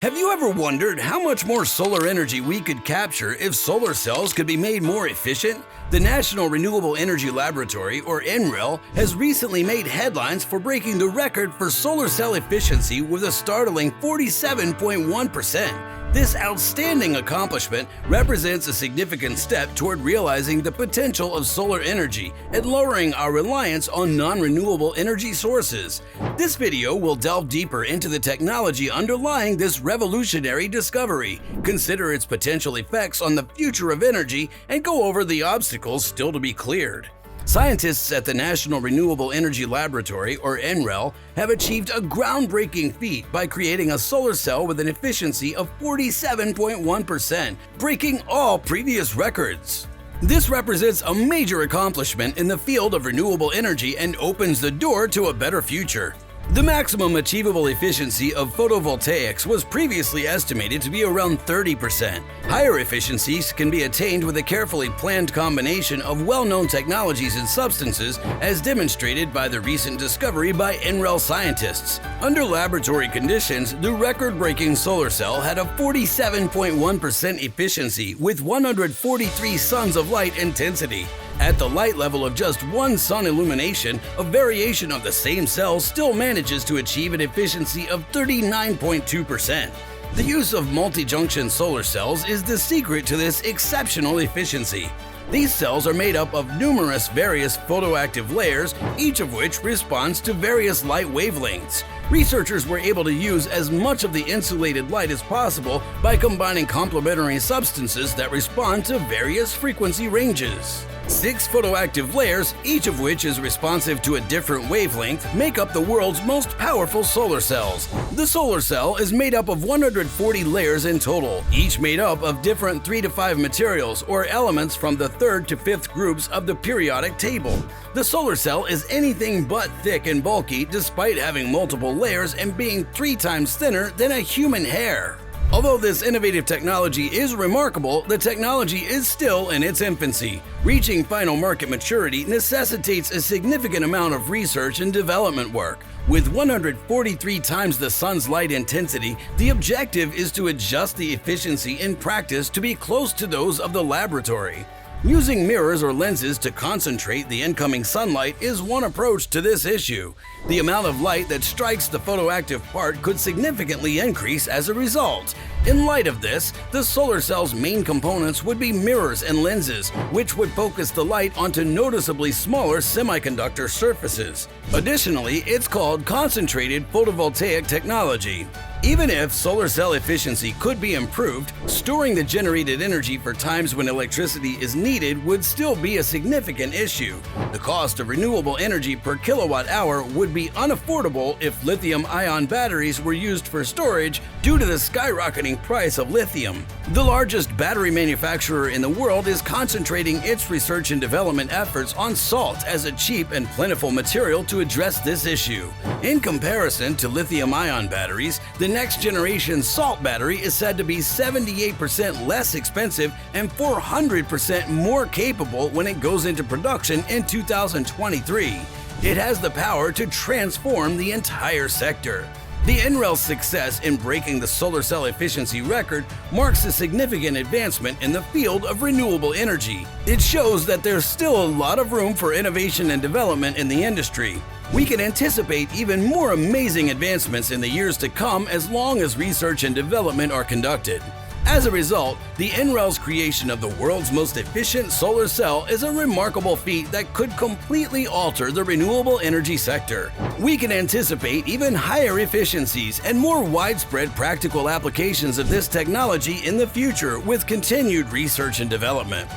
Have you ever wondered how much more solar energy we could capture if solar cells could be made more efficient? The National Renewable Energy Laboratory, or NREL, has recently made headlines for breaking the record for solar cell efficiency with a startling 47.1%. This outstanding accomplishment represents a significant step toward realizing the potential of solar energy and lowering our reliance on non-renewable energy sources. This video will delve deeper into the technology underlying this revolutionary discovery, consider its potential effects on the future of energy, and go over the obstacles still to be cleared. Scientists at the National Renewable Energy Laboratory, or NREL, have achieved a groundbreaking feat by creating a solar cell with an efficiency of 47.1%, breaking all previous records. This represents a major accomplishment in the field of renewable energy and opens the door to a better future. The maximum achievable efficiency of photovoltaics was previously estimated to be around 30%. Higher efficiencies can be attained with a carefully planned combination of well-known technologies and substances, as demonstrated by the recent discovery by NREL scientists. Under laboratory conditions, the record-breaking solar cell had a 47.1% efficiency with 143 suns of light intensity. At the light level of just one sun illumination, a variation of the same cell still manages to achieve an efficiency of 39.2%. The use of multi-junction solar cells is the secret to this exceptional efficiency. These cells are made up of numerous various photoactive layers, each of which responds to various light wavelengths. Researchers were able to use as much of the insulated light as possible by combining complementary substances that respond to various frequency ranges. 6 photoactive layers, each of which is responsive to a different wavelength, make up the world's most powerful solar cells. The solar cell is made up of 140 layers in total, each made up of different 3 to 5 materials or elements from the 3rd to 5th groups of the periodic table. The solar cell is anything but thick and bulky, despite having multiple layers and being 3 times thinner than a human hair. Although this innovative technology is remarkable, the technology is still in its infancy. Reaching final market maturity necessitates a significant amount of research and development work. With 143 times the sun's light intensity, the objective is to adjust the efficiency in practice to be close to those of the laboratory. Using mirrors or lenses to concentrate the incoming sunlight is one approach to this issue. The amount of light that strikes the photoactive part could significantly increase as a result. In light of this, the solar cell's main components would be mirrors and lenses, which would focus the light onto noticeably smaller semiconductor surfaces. Additionally, it's called concentrated photovoltaic technology. Even if solar cell efficiency could be improved, storing the generated energy for times when electricity is needed would still be a significant issue. The cost of renewable energy per kilowatt hour would be unaffordable if lithium-ion batteries were used for storage due to the skyrocketing price of lithium. The largest battery manufacturer in the world is concentrating its research and development efforts on salt as a cheap and plentiful material to address this issue. In comparison to lithium-ion batteries, the next generation salt battery is said to be 78% less expensive and 400% more capable when it goes into production in 2023. It has the power to transform the entire sector. The NREL's success in breaking the solar cell efficiency record marks a significant advancement in the field of renewable energy. It shows that there's still a lot of room for innovation and development in the industry. We can anticipate even more amazing advancements in the years to come as long as research and development are conducted. As a result, the NREL's creation of the world's most efficient solar cell is a remarkable feat that could completely alter the renewable energy sector. We can anticipate even higher efficiencies and more widespread practical applications of this technology in the future with continued research and development.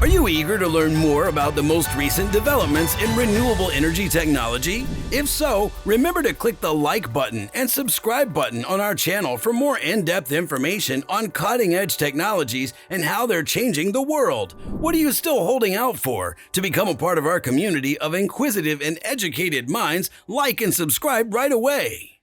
Are you eager to learn more about the most recent developments in renewable energy technology? If so, remember to click the like button and subscribe button on our channel for more in-depth information on cutting-edge technologies and how they're changing the world. What are you still holding out for? To become a part of our community of inquisitive and educated minds, like and subscribe right away.